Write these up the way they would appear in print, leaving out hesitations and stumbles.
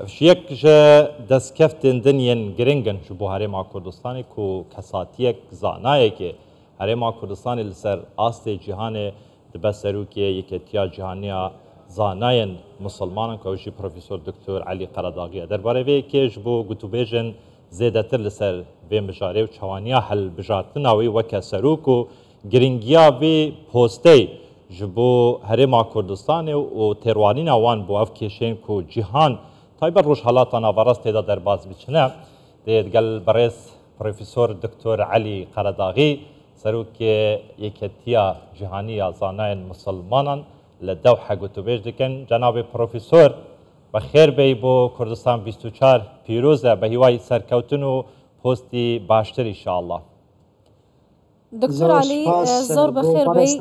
شيك دسكفتن دنيا جرينجن شبو هريما كردستاني كو كساتيك زانايك هريما كردستاني لسر آستي جهاني دبسروكي يكتيا جهانيا زاناين مسلمان كوجي بروفيسور دكتور علي قرداغي درباره وی که جبو گوتوبیجن زیادتر لسر به مجاره و چوانیا حل بجارتنا وی وکه سروکو گرینگیا وی پوستی جبو هرما کردستان و تیروانین آوان بو اف کشین کو جهان تایبر روش حالاتنا وراست تیدا در باز بچنه دید گل برس پروفیسور دکتور علی قرداغی سروکی یکتیا جهانی زاناین مسلمانان لدوحة قوتوبيج دكن جناب بروفيسور بخير بي بو كردستان 24 بيروزة بهواي سركوتنو بوستي باشتر إن شاء الله دكتور علي زور بخير بي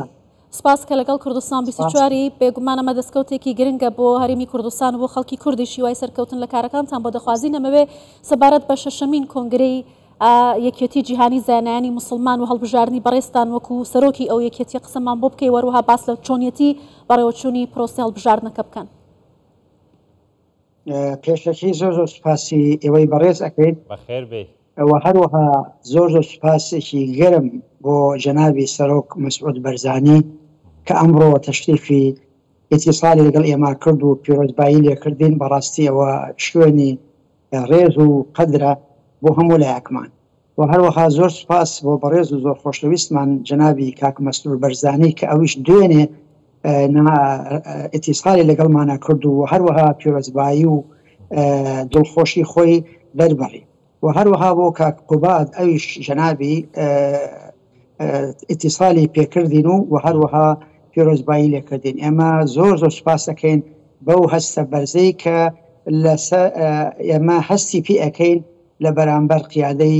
سپاس کە لەگەڵ کوردستان 24 بێگومانەمە دەستکەوتێکی گرنگە بۆ هەرێمی کوردستان و بۆ خەڵکی کوردیشی وای سەرکەوتن لە کارەکانتان بۆ دەخوازی نەمەوێ سەبارەت بە شەشەمین کۆنگرەی یەکێتی جیهانی زانایانی مسلمان و هەڵبژاردننی بەڕێستان وەکو سەرۆکی ئەو یەکێتی قسەمان بۆ بکەی وەروها باس لە چۆنیەتی بەڕێوەچوونی پرۆسی هەڵبژاردنەکە بکەن. پێشەکی زۆر سوپاسی ئێوەی بەڕێز ئەکەیت بەخێر بێ ئەوە هەروەها زۆر سوپاسێکی گەرم بۆ جەنابی سەرۆک مەسعود بەرزانی کە ئەمڕۆ تەشریفی ئیتیساڵی لەگەڵ ئێمە کرد و پیرۆزبایی لێکردین بەڕاستی ئەوە شوێنی ڕێز و قەدرە بۆ هەموو لایەکمان و هەروەها زۆر سوپاس بۆ بەڕێز و زۆر خۆشەویستمان جەنابی کاک مەسعود بەرزانی کە ئەویش دوێنێ ئیتیساڵی لەگەڵمانە کرد و هەروەها پیرۆزبایی و دڵخۆشی خۆی دەربڕی و هەروەها بۆ کاک قوباد ئەویش جەنابی ئیتیساڵی پێکردین و هەروەها پیرۆزبایی لێکردین. ئێمە زۆر سوپاس دەکەین بەو هەستە بەرزەی کە ئێمە هەستی پێ ئەەکەین لە بەرامبەر قیادەی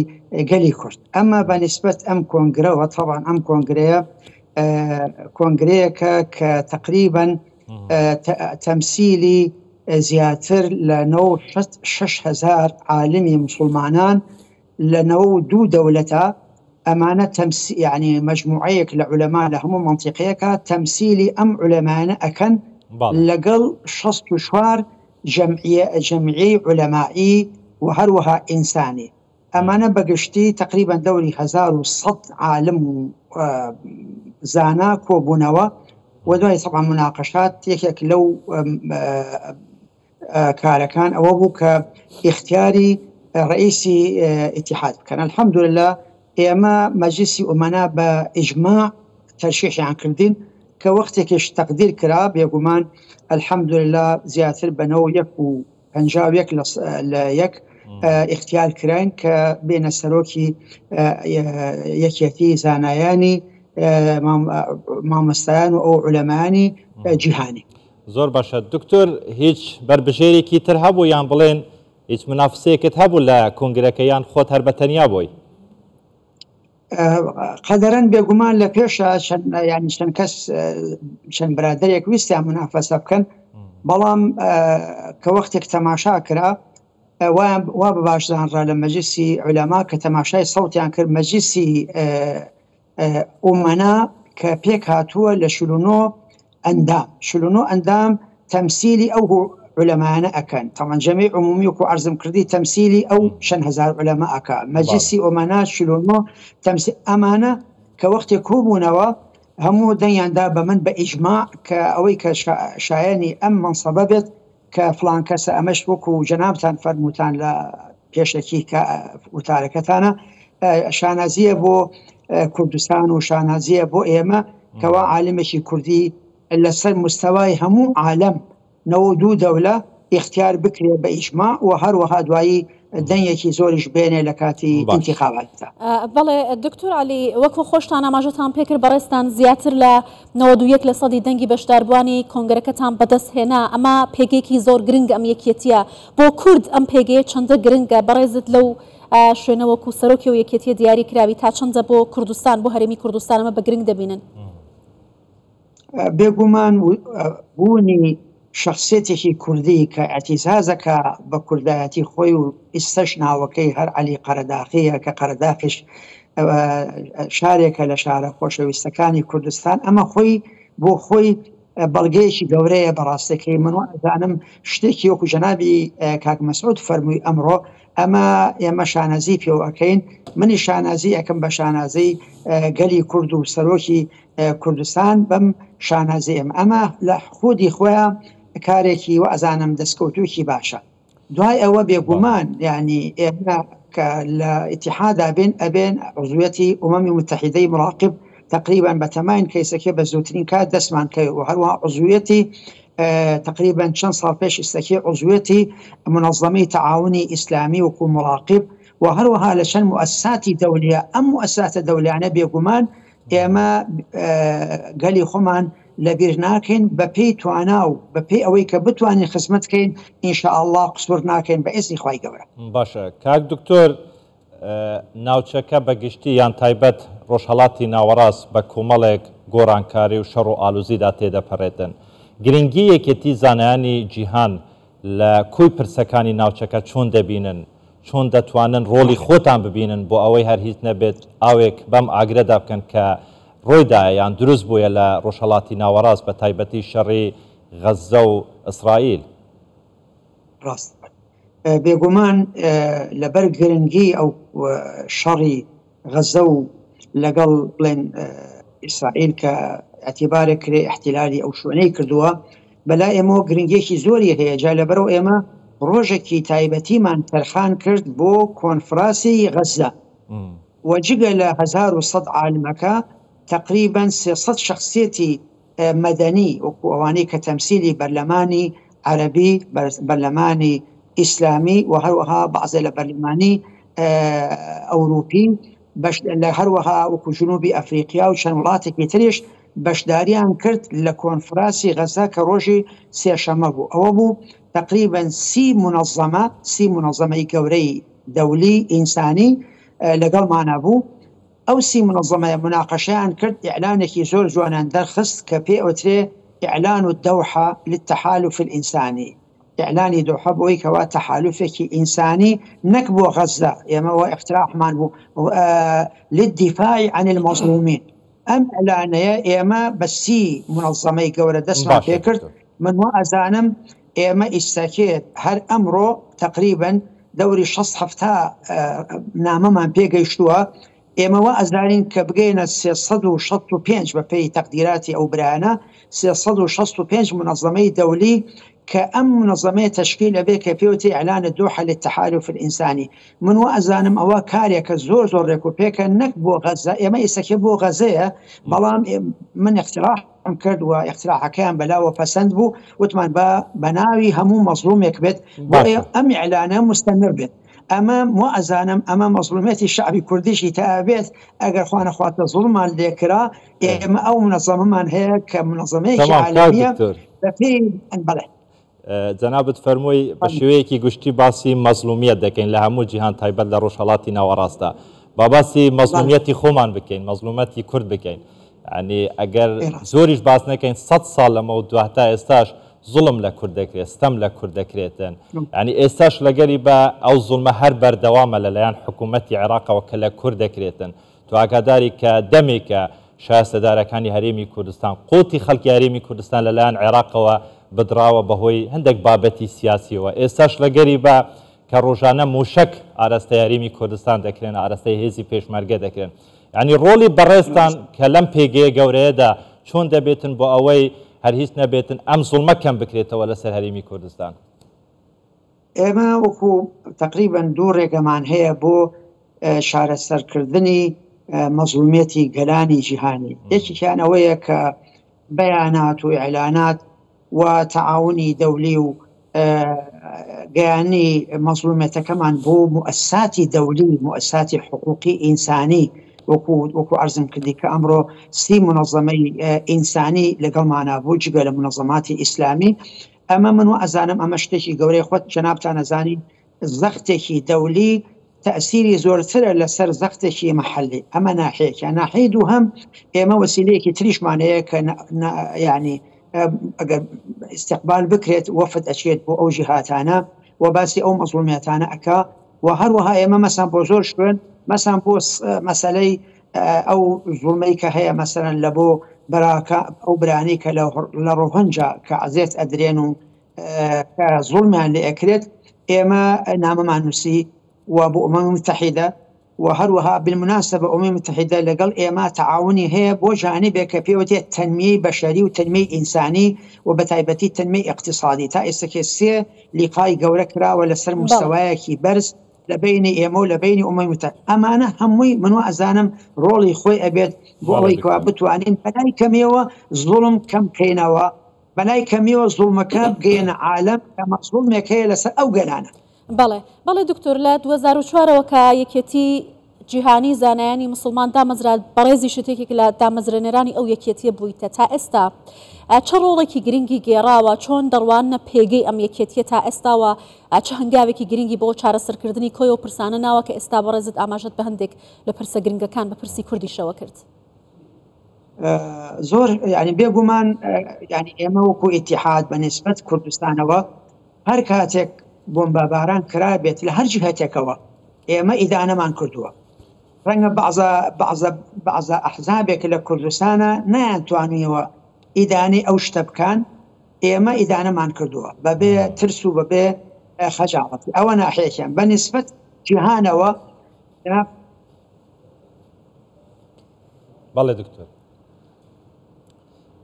گەلی کورد. ئەمە بەنسبەت ئەم کۆنگرەوە طبعاً ئەم کۆنگرەیە کۆنگرەیەکە کە تقریباً تەمسیلی زیاتر لە 6,000 عالمی مسلمانان لە 92 دەولەتە ئەمانە یعنی مجموعەیەک لە عولەما لە هەموو منطقەیەکە تەمسیلی ئەم عولەمانە ئەکەن لەگەڵ 64 جەمعیەی عولەمایی و هەروەها ئینسانی. ئەمانە بەگشتی تقریبا دەوری 1100 عالم و زانا کۆبوونەوە و دوای طبعا مناقەشات یەکێک لەو کارەکان ئەوە بوو کە اختیاری ڕئیسی ئیتیحاد بکەن. الحەمدولله ئێمە مەجلیسی ئومەنا بە ئیجماع تەرشیحیان کردین کە وەختێکیش تەقدیر کرا بێگومان الحەمدولله زیاتر بە 9.51 لە یەک اختیار کراین کە بێنە سەرۆکی یەکێتی زانایانی مامۆستایان و ئەو عولەمانی جیهانی. زۆر باشە دکتۆر هیچ بربژێرێکی تر هەبوو یان بڵێن هیچ منافسەیەکت هەبوو لە کۆنگرەکەیان خۆت هەر بەتەنیا بووی؟ قەدەرەن بێگومان لە پێشە ینی چەند کەس چەند برادەرێک ویستیان منافەسە بکەن بەڵام کە وەختێک تەماشا کرا وا بە باشدانڕا لە مەجلیسی عولەما کە تەماشای سەوتیان کرد مەجلیسی ئومەنا کە پێک هاتووە لە 49 ئەندام تەمسیلی ئەو علەمانە ئەکەن تەمان جەمعی عمومی وەکو عەرزم کردی تەمسیلی ئەو چەند هەزار علەما ئەکا مەجلیسی ئومەنا 49 تەمسیل ئەمانە کە وەختی کۆبوونەوە هەموو دەنگیاندا بە من بە ئیجماع کە ئەوەی کە شایانی ئەم منسەبە بێت کە فڵان کەسە ئەمەش وەکو جەنابتان فەرمووتان لە پێشەکی وتارەکەتانە شانازیە بۆ کوردستان و شانازیە بۆ ئێمە کەوا عالمێکی کوردی لەسەر مستەوای هەموو عالم 92 دەولە اختیار بکرێ بە ئیجماع و هەروەها دوایی دەنگێکی زۆریش بێنێ لە کاتی ئینتیخاباتدا. بەڵێ دکتۆر علی وەکو خۆشتان ئاماژەتان پێکرد بەڕێستان زیاتر لە 91% دەنگی بەشداربوانی کۆنگرەکەتان بەدەست هێنا ئەمە پێگەیەکی زۆر گرنگ ئەم یەکێتیە بۆ کورد ئەم پێگەیە چەندە گرنگە بەڕێزت لەو شوێنە وەکو سەرۆکی و یەکێتیە دیاری کراوی تا چەندە بۆ کوردستان بۆ هەرێمی کوردستان ئەمە بە گرنگ دەبینن؟ بێگومان بوونی شخصێتێکی کوردی کە ئەتیزازەکە بە کوردایەتی خۆی و ئیستەش ناوەکەی هەر عەلی قەرەداغیە کە قەرەداغیش شارێکە لە شارە خۆشەویستەکانی کوردستان ئەمە خۆی بۆ خۆی بەڵگەیەکی گەورەیە بەڕاستەکەی من ئەزانم شتێکی وەکو جەنابی کاک مەسعود فەرمووی ئەمڕۆ ئێمە شانازی پێوەکەین منی شانازی ئەەکەم بە شانازەی گەلی کورد و سەرۆکی کوردستان بەم شانازی ئەمە لە خودی خۆیان کارێکی و ئەزانم دەستکەوتوکی باشە دوای ئەوە بێگومان یعنی ئێمە کە لە ئیتیحادا بێن ئەبێن عضویەتی ئومەمی متحیدەی مراقب تقریبا بەتەماین کەیسەکە بە زووترین کات دەستمان کەوێت و هەروەها عضویەتی تقریبا چەند ساڵ پێش ئێستاکێ عضویەتی منظمەی تەعاونی ئیسلامی وەکو مراقب و هەروەها لە چەند مؤسساتی دەولیە ئەم مؤسساتە دەولیانە بێگومان ئێمە گەلی خۆمان لەبیر ناکەین بە پێی توانا و بە پێی ئەوەی کە بتوانین خزمەتکەین ئینشاءالله قسوور ناکەین بە ئێزنی خوای گەورە. باشە کاک دکتۆر ناوچەکە بەگشتی یان تایبەت ڕۆژهەڵاتی ناوەڕاست بە کۆمەڵێک گۆڕانکاری و شەڕ و ئالوزیدا تێدەپەڕێتن گرنگی یەکێتی زانایانی جیهان لە کۆی پرسەکانی ناوچەکە چۆن دەبینن چۆن دەتوانن ڕۆڵی خۆتان ببینن بۆ ئەوەی هەر هیچ نەبێت ئاوێک بەم ئاگرەدا بکەن کە ڕۆیدا یان دروست بووە لە ڕۆژهەڵاتی ناوەڕاست بە تایبەتی شەڕی غەزە و ئیسرائیل. ڕاست بێگومان لەبەر گرنگی ئەو شەڕی غەزە و لەگەڵ بڵێن ئیسرائیل کە ئەتیبارێک کرێ احتیلالی ئەو شوێنەی کردووە بەلای ئێمە گرنگێکی زۆری هەیە جا لەبەرەوە ئێمە ڕۆژێکی تایبەتیمان تەرخان کرد بۆ کۆنفراسی غەزە وەجگە لە 1100 عالمەکە تقریبا 300 شخصیەتی مەدەنی وەکو ئەوانەی کە تەمسیلی بەرلەمانی عەرەبی بەرلەمانی ئیسلامی و هەروەها بەعزە لە بەرلەمانی ئەوروپی لە هەروەها وەکو جنوبی ئەفریقیا و چەند وڵاتێکی تریش بەشداریان کرد لە کۆنفراسی غەزە کە ڕۆژی سێشەمە بوو ئەوە بوو تقریبا 30 منظەمەی گەورەی دەولی ئینسانی لەگەڵمانە بوو ئەو 30 منظەمەیە مناقەشەیان کرد ئیعلانێکی زۆر جوانان دەرخست کە پێ ئەوترێ ئیعلان الدوحە للتحالف الئینسانی إعلاني دوحة بوي كوا تحالفك إنساني نكبو غزة يما اقتراحمان بو للدفاع عن المظلومين أم إعلان يما بسي منظمي قورة دسما فكرت من وأزانم يما استاكيت هر أمره تقريبا دوري شخص حفتا نامه من بيقيشتوها يما وأزانين كبقينا 365 ببي تقديراتي أو برانا 365 منظمي دولي كأم منظمة تشكيل بك فيوتي إعلان الدوحة للتحالف الإنساني من وأزانم أوا كاريك زور ريكو بيك نكبو غزة إما يسكبو غزة بلام من اقتراح كرد واقتراح كان بلا وفسند بو وتمان بناوي همو مظلوم يكبت أم إعلانه مستمر بيت أمام وأزانم أمام مظلومات الشعب الكردي تابعت أجر خوانا خوات ظلم الذكرى إما أو منظمة من هيك منظمات عالمية في بله جەنابەت فەرمووی بە شێوەیەکی گشتی باسی مەزلومیەت دەکەین لە هەموو جیهان تایبەت لە ڕۆژهەڵاتی ناوەڕاستە با باسی مەزلومیەتی خۆمان بکەین مەزلومەتی کورد بکەین ینی ئەگەر زۆریش باس نەکەین 100 ساڵ لەمەوە دواتە ئێستاش زوڵم لە کورد دەکرێت ستەم لە کورد دەکرێتن ینی ئێستاش لەگەری بە ئەو زوڵمە هەر بەردەوامە لەلایەن حکوومەتی عێراقەوە کە لە کورد دەکرێتن تو ئاگاداری کە دەمێکە شایستەدارەکانی هەرێمی کوردستان قوتی خەڵکی هەرێمی کوردستان لەلایەن عێراقەوە بدراوە بەهۆی هەندێک بابەتی سیاسیەوە ئێستاش لەگەری بە کە ڕۆژانە موشک ئاراستە یاریمی کوردستان دەکرێن ئاراستەی هێزی پێشمەرگە دەکرێن ینی ڕۆڵی بەڕێستان کە لەم پێگەیە گەورەیەدا چۆن دەبێتن بۆ ئەوەی هەر هیچ نەبێتن ئەم زوڵمە کەم بکرێتەوە لەسەر هەرێمی کوردستان ئێمە وەکو تقریبا دوو ڕێگەمان هەیە بۆ شارەسەرکردنی مەزلومیەتی گەلانی جیهانی یەکێکیان ئەوەیە کە بەیانات و ئیعلانات وتعاوني دولي وقياني مظلومة كمان بو مؤسسات دولي مؤسسات حقوقي إنساني وكو أرزم كدي كأمره 3 منظمي إنساني لقل معنا بوجه لمنظمات إسلامي أما من وأزانم أما شتكي قوري خوات جنابتان أزاني زختكي دولي تأثيري زورتر لسر زختكي محلي أما ناحية دوهم إما وسيليكي تريش معناه يعني اگر استقبال بكرت وفد اشياء بو او جهاتانا وباسي او مظلومياتانا اكا وهروها اما مثلا بو زور شوين مثلا بو مسألة او ظلميك هي مثلا لبو براکە ئەو برانی کە لە ڕۆهەنجا کە عزیێت ئەدرێن و کە زوڵمیان لێ ئەکرێت ئێمە نامەمان نووسی و بۆ ئومەمی متحیدە و هەروەها بالمناسبە ئومەمی متحیدە لەگەڵ ئێمە تەعاونی هەیە بۆ جانبێک کە پێوتێت تەنمیەی بەشەری و تەنمیەی ئینسانی و بە تایبەتی تەنمیەی اقتصادی تا ئێستاکە سێ لیقای گەورە کراوە لەسەر مستەوایەکی بەرز لە بینی ئێمە و لە بینی ئومەمی متحیدە. ئەمانە هەمووی منوە ئەزانم ڕۆڵی خۆی ئەبێت بۆ ئەوەی کەوا بتوانین بەلای کەمێوە زوڵم کەم بکەینەوە، بەلای کەمیەوە زوڵمەکە بگەینە عالەم کە مەزوڵمێک هەیە لەسەر ئەو گەلانە. بەڵێ دکتۆر لە 2004ەوە کە یەکێتی جیهانی زانایانی مسلمان دامەزرا بەڕێزی شتێکێک لە دامەزرێنەرانی ئەو یەکێتیە بوویتە. تا ئێستا چه ڕۆڵێکی گرنگی گێڕاوە، چۆن دەڕوانە پێگەی ئەم یەکێتیە تا ئێستاوە، چه هەنگاوێکی گرنگی بۆ چارەسەرکردنی کۆی و پرسانە ناوە کە ئێستا بەڕێزت ئاماژەت بە هەندێک لە پرسە گرنگەکان بە پرسی کوردیشەوە کرد؟ زۆر ینی بێگومان ینی ئێمە وەکو ئیتیحاد بە نسبەت کوردستانەوە هەر کاتێک بۆمباران کرابێت لە هەر جهەتێکەوە ئێمە ئیدانەمان کردووە. ڕەنگە بەعزە ئەحزابێک لە کوردستانە نەیانتوانیەوە ئیدانەی ئەو شتە بکەن، ئێمە ئیدانەمان کردووە بەبێ ترس و بەبێ خەجاڵەتی. ئەوە ناحەیەکیان بە نسبەت جیهانەوە. بەڵێ دکتۆر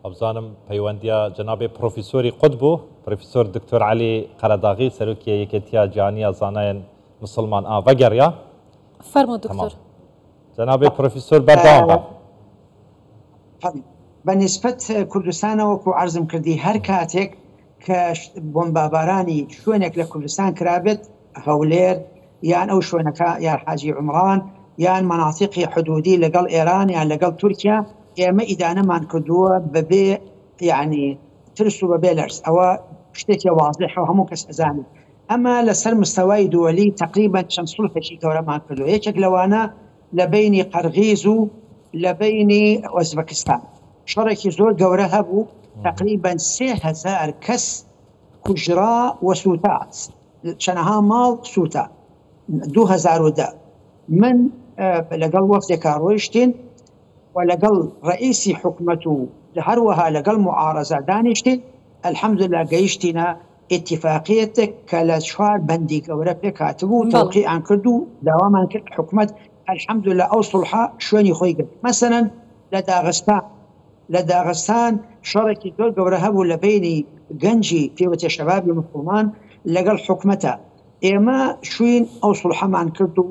ئەبزانم پەیوەندیە جەنابێ پرۆفیسۆری قوت بوو، پرۆفیسۆر دکتۆر عەلی قەرەداغی سەرۆکی یەکێتیە جیهانیە زانایان مسلمان ڤەگەڕیا. فەرموو دکتۆر. جەنابێ پرۆفیسۆر بەردەوام بە. بە نسبەت کوردستانەوەکو عەرزم کردی هەر کاتێک کە بۆمبارانی شوێنێک لە کوردستان کرابێت، هەولێر یان ئەو شوێنەکە یان حاجی عومران یان مەناطیقی حدودی لەگەڵ ئێران یان لەگەڵ تورکیا، ئێمە ئیدانەمان کردووە بەبێ یعنی ترس و بەبێ لەرز. ئەوە شتێکی واضحە و هەموو کەس ئەزانێت. ئەمە لەسەر مستەوای دووەلی تقریبا چەند سوڵحێکی گەورەمان کردووە. یەکێک لەوانە لە بینی قەرغیز و لە بینی ئۆزبەکستان شەڕێکی زۆر گەورە هەبوو، تقریبا 3000 کەس کوژرا و سووتات، چەندەها ماڵ سووتە. 2010 من لەگەڵ وەفتێکا ڕۆیشتین و لەگەڵ ڕئیسی حکومەت و هەروەها لەگەڵ معارەزە دانیشتین. الحەمدوللا گەیشتینە ئیتیفاقیەتێک کە لە 4 بەندی گەورە پێک هاتبوو، تەوقیعان کرد و داوامان کرد حکومەت الحەمدوللا ئەو سوڵحە شوێنی خۆی گرت. مەسەلەن لە داغستان شەڕێکی زۆر گەورە هەبوو لە بینی گەنجی پێوەتێ شەبابی مسلمان لەگەڵ حکومەتە. ئێمە شوین ئەو سوڵحەمان کرد و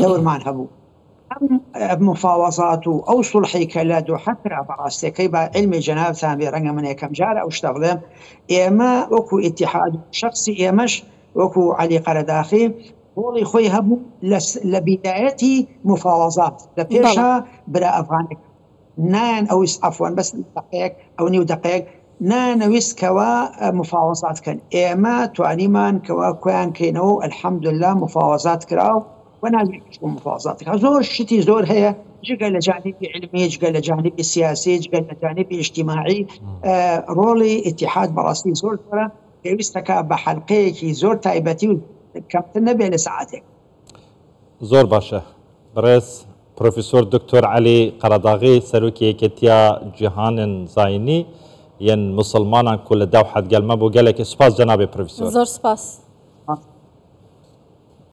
دەورمان هەبوو. ئەم مفاوەزات و ئەو سوڵحی کە لە دۆحە کرا بەڕاستیەکەی با علمی جەنابتان بێ، ڕەنگە من یەکەم جارە ئەو شتە بڵێم، ئێمە وەکو ئیتیحاد شخصی ئێمەش وەکو عەلی قەرەداغی ڕۆڵی خۆی هەبوو لە بیدایەتی مفاوەزات لە پێشە برا ئەفغانێک نان ئەویست ئەفوان بەس دقەیەک ئەو نیو دقەیەک نانەویست کەوا مفاوەزات کەن. ئێمە توانیمان کەوا کۆیان کەینەوە و الحەمدوللا مفاوەزات کراو و ناویش بۆ مفاوەزات. زۆر شتی زۆر هەیە، جگە لە جانبی علمی، جگە لە جانبی سیاسی، جگە لە جانبی اجتماعی. ڕۆڵی ئیتیحاد بەڕاستی زۆر زۆرە، پێویستەکە بە حەلقەیەکی زۆر تایبەتی و کەمتر نەبێ لە سەعاتێک. زۆر باشە. بەڕێز پرۆفیسۆر دکتۆر عەلی قەرەداغی سەرۆکی یەکێتیە جیهانن زاینی یەن مسلمانان کو لە داو حەدگەلمە بۆ گەلێکی سوپاس جەنابێ پرۆفیسۆر. زۆر سوپاس.